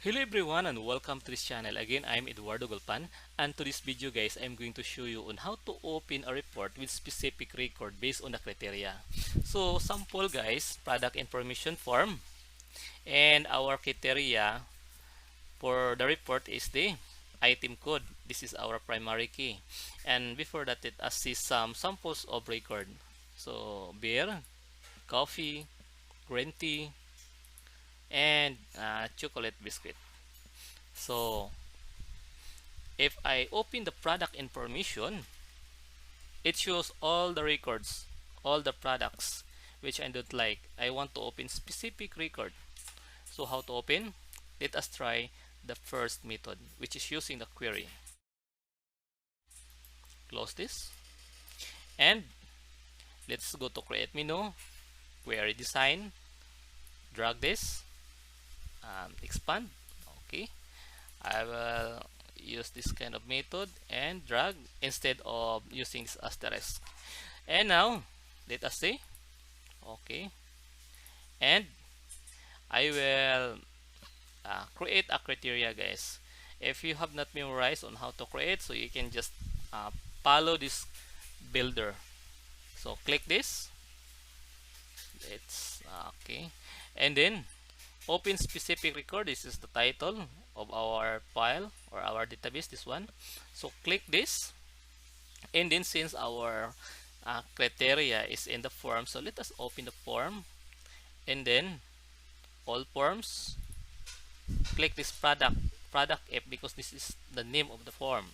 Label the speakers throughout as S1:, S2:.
S1: Hello everyone and welcome to this channel. Again, I'm Eduardo Gulpan, and to this video guys, I'm going to show you on how to open a report with specific record based on the criteria. So sample guys, product information form, and our criteria for the report is the item code. This is our primary key, and before that let us see some samples of record. So beer, coffee, green tea, and chocolate biscuit. So if I open the product information, it shows all the records, all the products which I don't like. I want to open specific record. So how to open? Let us try the first method, which is using the query. Close this and let's go to create menu, query design, drag this, expand. Okay, I will use this kind of method and drag instead of using this asterisk. And now let us see. Okay, and I will create a criteria guys. If you have not memorized on how to create, so you can just follow this builder. So click this. It's okay, and then open specific record. This is the title of our file or our database, this one. So click this, and then since our criteria is in the form, so let us open the form, and then all forms, click this product F, because this is the name of the form.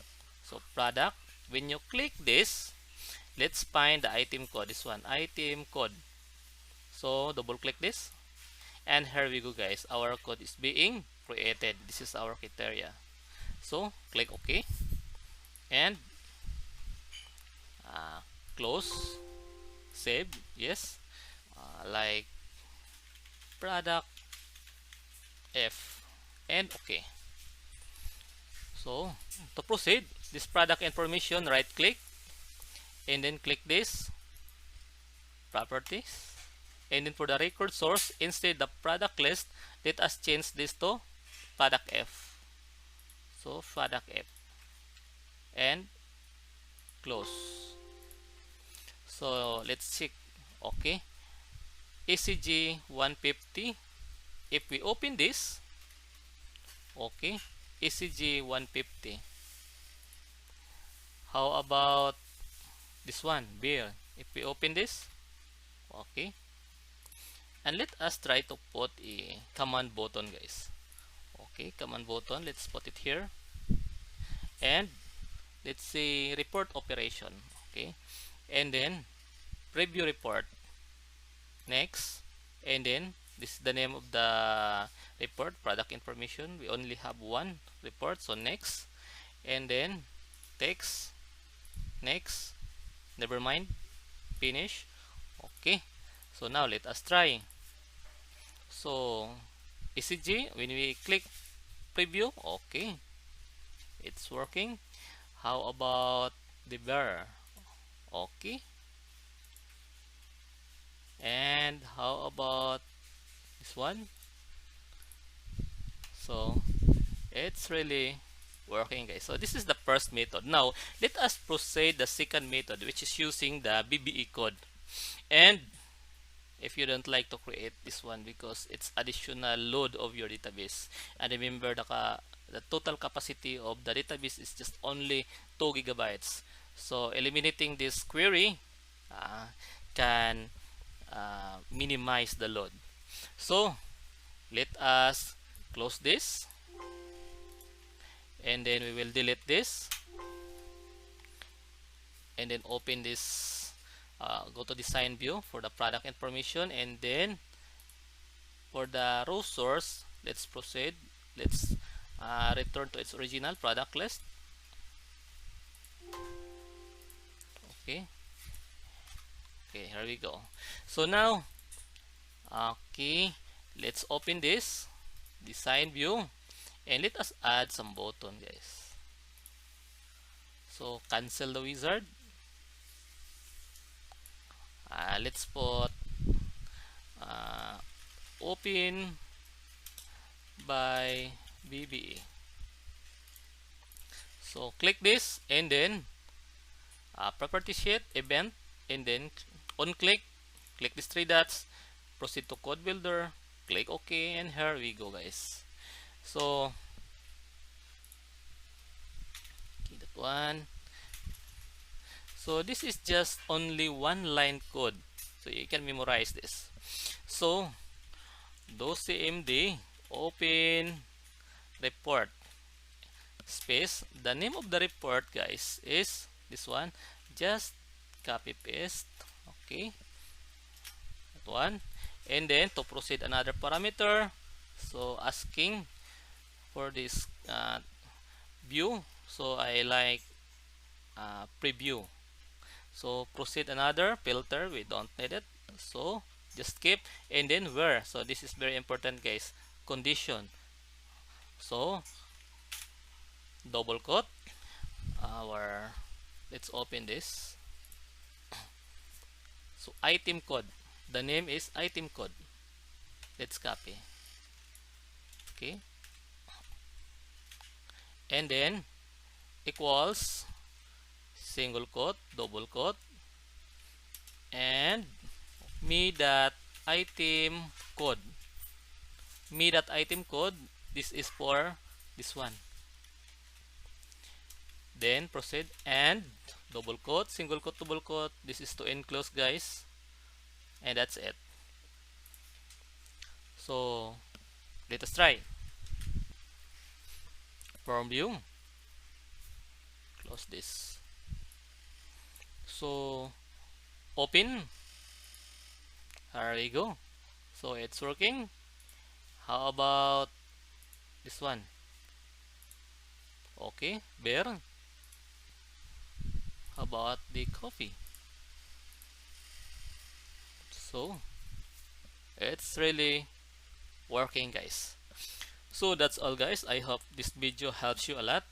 S1: So product, when you click this, let's find the item code, this one, item code. So double click this, and here we go guys, our code is being created. This is our criteria. So click OK and close, save, yes, like product F, and OK. So to proceed, this product information, right click and then click this properties, and then for the record source, instead the product list, let us change this to product F. So product F and close. So let's check. Okay, ECG 150. If we open this, okay, ECG 150. How about this one, beer? If we open this, okay, and let us try to put a command button guys. Okay, command button, let's put it here, and let's say report operation. Okay, and then preview report, next, and then this is the name of the report, product information. We only have one report, so next, and then text, next, never mind, finish. Okay, so now let us try. So ECG, when we click preview, okay, it's working. How about the bear? Okay, and how about this one? So it's really working guys. So this is the first method. Now let us proceed the second method, which is using the VBA code. And if you don't like to create this one because it's additional load of your database, and remember the total capacity of the database is just only 2 gigabytes. So eliminating this query can minimize the load. So let us close this, and then we will delete this, and then open this, go to design view for the product information, and then for the row source, let's proceed. Let's return to its original product list. Okay, okay, here we go. So now, okay, let's open this design view, and let us add some button guys. So cancel the wizard. Let's put open by VBA. So click this and then property sheet, event, and then on click these three dots, proceed to code builder, click OK, and here we go, guys. So okay, that one. So this is just only one line code, so you can memorize this. So do cmd open report space, the name of the report, guys, is this one. Just copy paste, okay, that one, and then to proceed another parameter, so asking for this view, so I like preview. So proceed another filter, we don't need it, so just skip, and then where, so this is very important, guys, condition. So double quote our, let's open this, so item code, the name is item code, let's copy, okay, and then equals single quote, double quote, and me dot item code, this is for this one, then proceed and double quote, single quote, double quote, this is to enclose, guys, and that's it. So let us try. Form view, close this, so open, there we go, so it's working. How about this one? Okay, bear. How about the coffee? So it's really working, guys. So that's all, guys. I hope this video helps you a lot,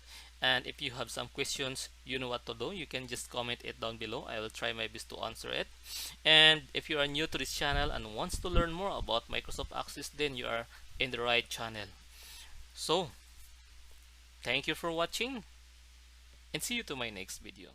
S1: and if you have some questions, you know what to do. You can just comment it down below. I will try my best to answer it. And if you are new to this channel and wants to learn more about Microsoft Access, then you are in the right channel. So thank you for watching, and see you to my next video.